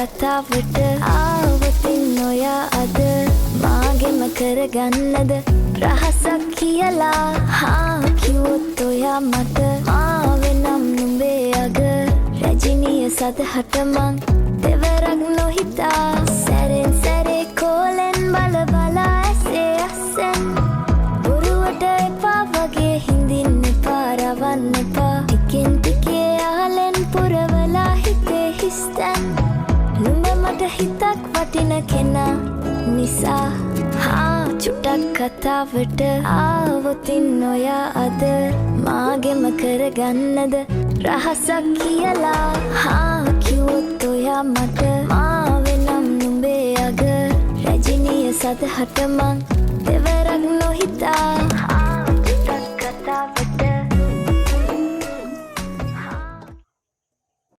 කතාවට ආවතින් ඔයා අද මාගෙම කරගන්නද රහසක් කියලා කිව්වොත් ඔයා මට මාවෙනම් නුඹේ අග රජිනිය සදහට මං දෙවරක් නොහිතා සැරෙන් සැරේ කෝලෙන් බල බලා ඇසේ අස්සෙන් බොරුවට එපා වගේ හිඳින්න එපා රවන්න එපා ටිකෙන් ටිකේ ආලෙන් පුරවලා හිතේ හිස්තැන් නුඹ මට හිතක් වටින කෙනා නිසා චුට්ටක් කතාවට ආවොතින් ඔයා අද මාගෙම කරගන්නද රහසක් කියලා කිව්වොත් ඔයා මට මාවෙනම් නුඹේ අග රජිනිය සදහට මං දෙවරක් නොහිතා